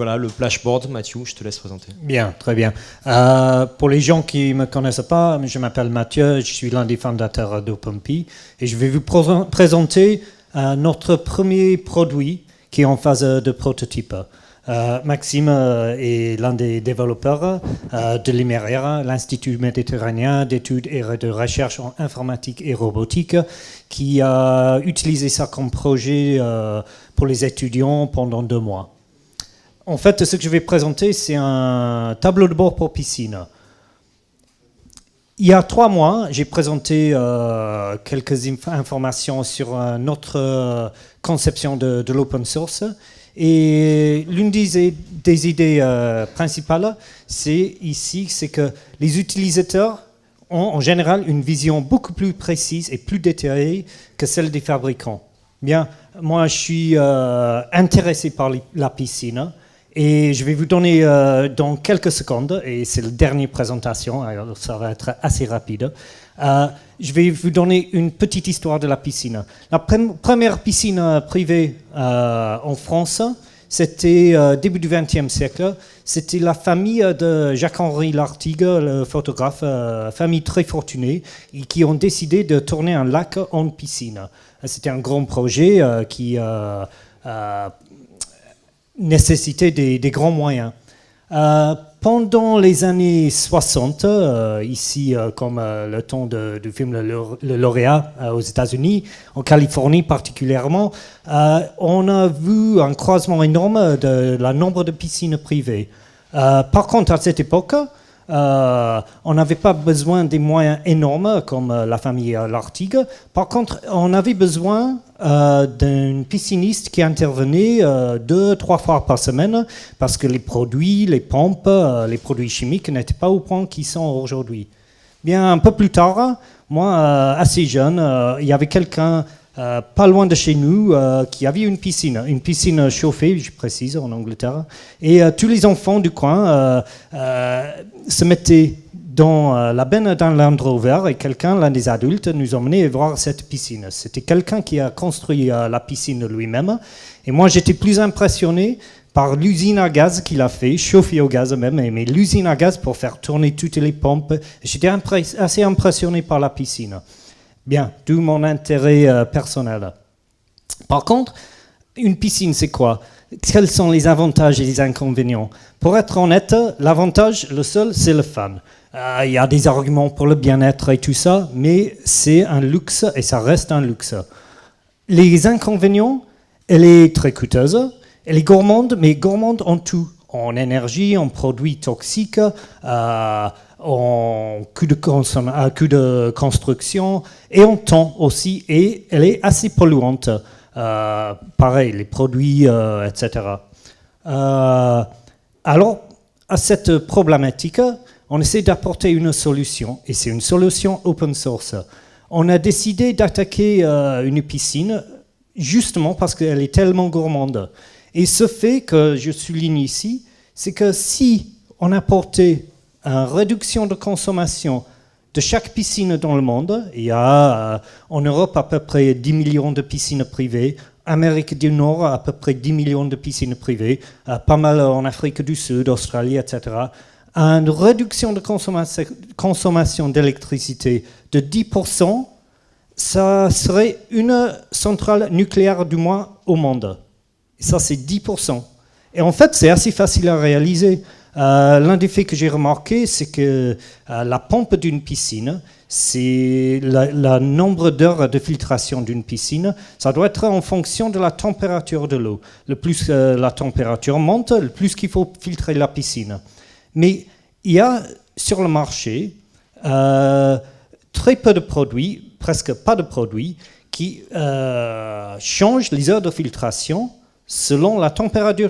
voilà, le Splashboard, Mathieu, je te laisse présenter. Bien, très bien. Pour les gens qui ne me connaissent pas, je m'appelle Mathieu, je suis l'un des fondateurs d'OpenPy et je vais vous présenter notre premier produit qui est en phase de prototype. Maxime est l'un des développeurs de l'IMERIER, l'Institut méditerranéen d'études et de recherche en informatique et robotique, qui a utilisé ça comme projet pour les étudiants pendant 2 mois. En fait, ce que je vais présenter, c'est un tableau de bord pour piscine. Il y a 3 mois, j'ai présenté quelques informations sur notre conception de l'open source. Et l'une des idées principales, c'est que les utilisateurs ont en général une vision beaucoup plus précise et plus détaillée que celle des fabricants. Bien, moi je suis intéressé par la piscine et je vais vous donner dans quelques secondes, et c'est la dernière présentation, alors ça va être assez rapide, je vais vous donner une petite histoire de la piscine. La première piscine privée en France, c'était début du XXe siècle. C'était la famille de Jacques-Henri Lartigue, le photographe, famille très fortunée, et qui ont décidé de tourner un lac en piscine. C'était un grand projet qui nécessitait des grands moyens. Pendant les années 60, ici comme le temps du film Le Lauréat aux États-Unis, en Californie particulièrement, on a vu un croisement énorme de la nombre de piscines privées. Par contre, à cette époque, on n'avait pas besoin des moyens énormes comme la famille Lartigue. Par contre, on avait besoin d'un pisciniste qui intervenait 2-3 fois par semaine parce que les produits, les pompes, les produits chimiques n'étaient pas au point qu'ils sont aujourd'hui. Bien, un peu plus tard, moi, assez jeune, il y avait quelqu'un pas loin de chez nous qui avait une piscine chauffée, je précise, en Angleterre, et tous les enfants du coin se mettaient dans la benne d'un Land Rover et l'un des adultes, nous emmenait voir cette piscine. C'était quelqu'un qui a construit la piscine lui-même, et moi j'étais plus impressionné par l'usine à gaz qu'il a fait, chauffée au gaz même, mais l'usine à gaz pour faire tourner toutes les pompes. J'étais assez impressionné par la piscine. Bien, d'où mon intérêt personnel. Par contre, une piscine, c'est quoi? Quels sont les avantages et les inconvénients? Pour être honnête, l'avantage, le seul, c'est le fun. Il y a des arguments pour le bien-être et tout ça, mais c'est un luxe et ça reste un luxe. Les inconvénients, elle est très coûteuse, elle est gourmande, mais gourmande en tout. En énergie, en produits toxiques, en coût de construction et en temps aussi, et elle est assez polluante. Pareil, les produits, etc. Alors, à cette problématique, on essaie d'apporter une solution, et c'est une solution open source. On a décidé d'attaquer une piscine justement parce qu'elle est tellement gourmande. Et ce fait que je souligne ici, c'est que si on apportait une réduction de consommation de chaque piscine dans le monde, il y a en Europe à peu près 10 millions de piscines privées, Amérique du Nord à peu près 10 millions de piscines privées, pas mal en Afrique du Sud, Australie, etc. Une réduction de consommation d'électricité de 10%, ça serait une centrale nucléaire du moins au monde. Et ça, c'est 10%. Et en fait, c'est assez facile à réaliser. L'un des faits que j'ai remarqué, c'est que la pompe d'une piscine, c'est le nombre d'heures de filtration d'une piscine. Ça doit être en fonction de la température de l'eau. Le plus la température monte, le plus qu'il faut filtrer la piscine. Mais il y a sur le marché très peu de produits, presque pas de produits, qui changent les heures de filtration selon la température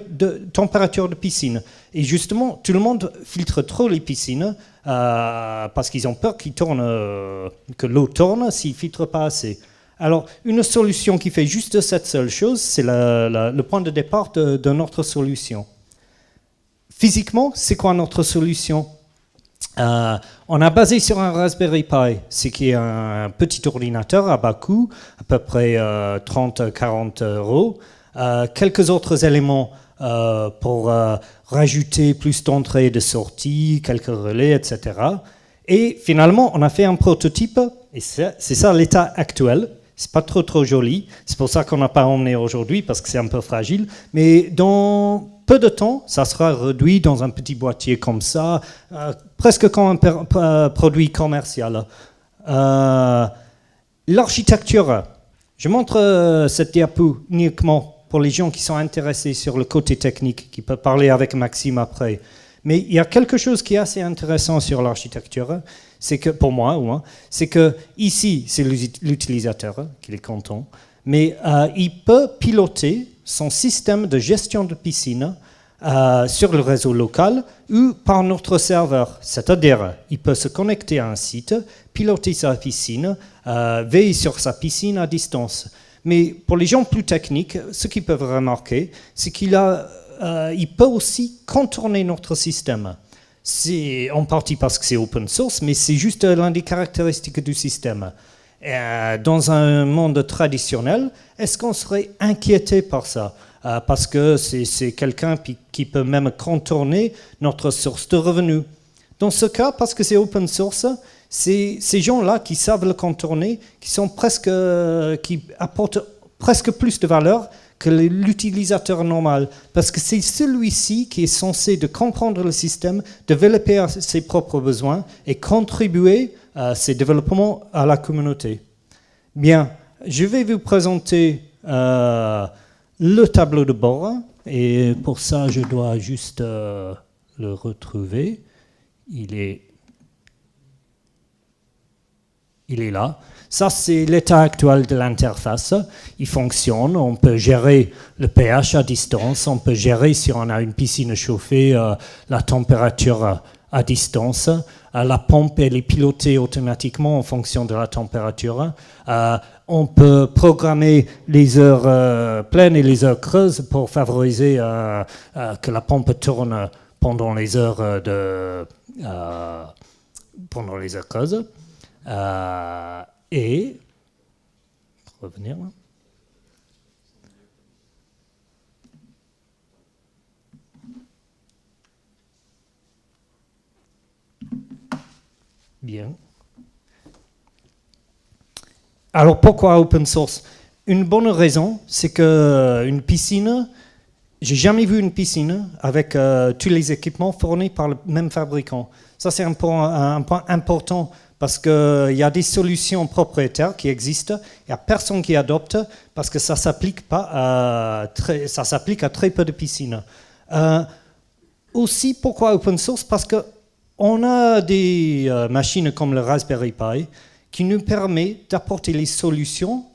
de piscine. Et justement, tout le monde filtre trop les piscines parce qu'ils ont peur que l'eau tourne s'ils ne filtrent pas assez. Alors, une solution qui fait juste cette seule chose, c'est le point de départ de notre solution. Physiquement, c'est quoi notre solution? On a basé sur un Raspberry Pi, ce qui est un petit ordinateur à bas coût, à peu près 30-40 euros. Quelques autres éléments pour rajouter plus d'entrées et de sorties, quelques relais, etc. Et finalement, on a fait un prototype, et c'est ça l'état actuel. C'est pas trop joli, c'est pour ça qu'on n'a pas emmené aujourd'hui, parce que c'est un peu fragile, mais dans peu de temps, ça sera réduit dans un petit boîtier comme ça, presque comme un produit commercial. L'architecture, je montre cette diapo uniquement pour les gens qui sont intéressés sur le côté technique, qui peuvent parler avec Maxime après. Mais il y a quelque chose qui est assez intéressant sur l'architecture, c'est que, pour moi, c'est que ici, c'est l'utilisateur qui est content, mais il peut piloter son système de gestion de piscine sur le réseau local ou par notre serveur. C'est-à-dire, il peut se connecter à un site, piloter sa piscine, veiller sur sa piscine à distance. Mais pour les gens plus techniques, ce qu'ils peuvent remarquer, c'est qu'il peut aussi contourner notre système. C'est en partie parce que c'est open source, mais c'est juste l'une des caractéristiques du système. Dans un monde traditionnel, est-ce qu'on serait inquiété par ça ? Parce que c'est quelqu'un qui peut même contourner notre source de revenus. Dans ce cas, parce que c'est open source, c'est ces gens-là qui savent le contourner, qui apportent presque plus de valeur que l'utilisateur normal. Parce que c'est celui-ci qui est censé de comprendre le système, développer ses propres besoins et contribuer à ses développements à la communauté. Bien, je vais vous présenter le tableau de bord, et pour ça, je dois juste le retrouver. Il est là. Ça, c'est l'état actuel de l'interface. Il fonctionne. On peut gérer le pH à distance. On peut gérer, si on a une piscine chauffée, la température à distance. La pompe, elle est pilotée automatiquement en fonction de la température. On peut programmer les heures pleines et les heures creuses pour favoriser que la pompe tourne pendant les heures creuses. Et revenir là. Bien. Alors pourquoi open source ? Une bonne raison, c'est que une piscine, j'ai jamais vu une piscine avec tous les équipements fournis par le même fabricant. Ça c'est un point important. Parce qu'il y a des solutions propriétaires qui existent, il n'y a personne qui adopte, parce que ça s'applique à très peu de piscines. Aussi, pourquoi open source ? Parce qu'on a des machines comme le Raspberry Pi qui nous permettent d'apporter les solutions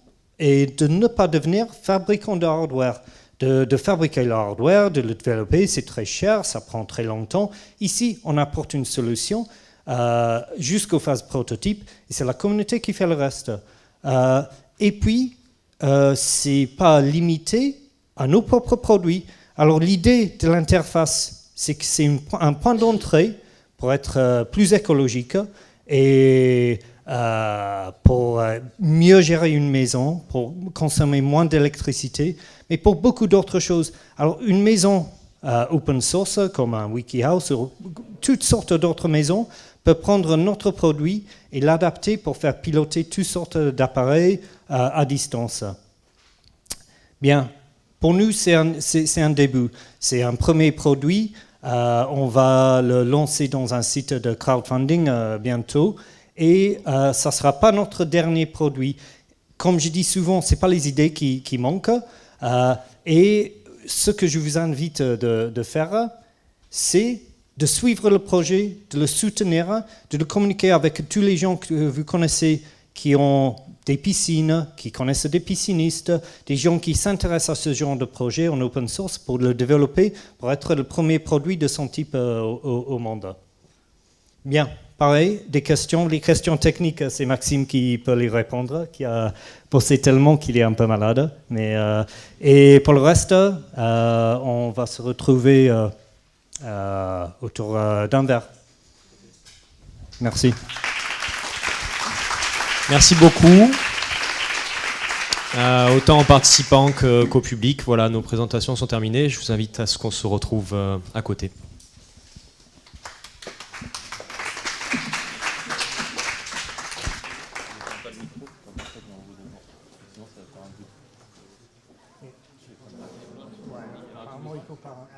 et de ne pas devenir fabricant de hardware. De fabriquer le hardware, de le développer, c'est très cher, ça prend très longtemps. Ici, on apporte une solution jusqu'aux phases prototype, et c'est la communauté qui fait le reste. Et puis, c'est pas limité à nos propres produits. Alors l'idée de l'interface, c'est que c'est un point d'entrée pour être plus écologique et pour mieux gérer une maison, pour consommer moins d'électricité, mais pour beaucoup d'autres choses. Alors une maison open source, comme un WikiHouse, ou toutes sortes d'autres maisons, peut prendre notre produit et l'adapter pour faire piloter toutes sortes d'appareils à distance. Bien, pour nous, c'est un début. C'est un premier produit. On va le lancer dans un site de crowdfunding bientôt. Et ça ne sera pas notre dernier produit. Comme je dis souvent, ce n'est pas les idées qui manquent. Et ce que je vous invite de faire, c'est de suivre le projet, de le soutenir, de le communiquer avec tous les gens que vous connaissez qui ont des piscines, qui connaissent des piscinistes, des gens qui s'intéressent à ce genre de projet en open source pour le développer, pour être le premier produit de son type au monde. Bien, pareil, les questions techniques, c'est Maxime qui peut les répondre, qui a bossé tellement qu'il est un peu malade. Et pour le reste, on va se retrouver autour d'un verre. Merci. Merci beaucoup. Autant aux participants qu'au public. Voilà, nos présentations sont terminées. Je vous invite à ce qu'on se retrouve à côté. Apparemment, il faut pas.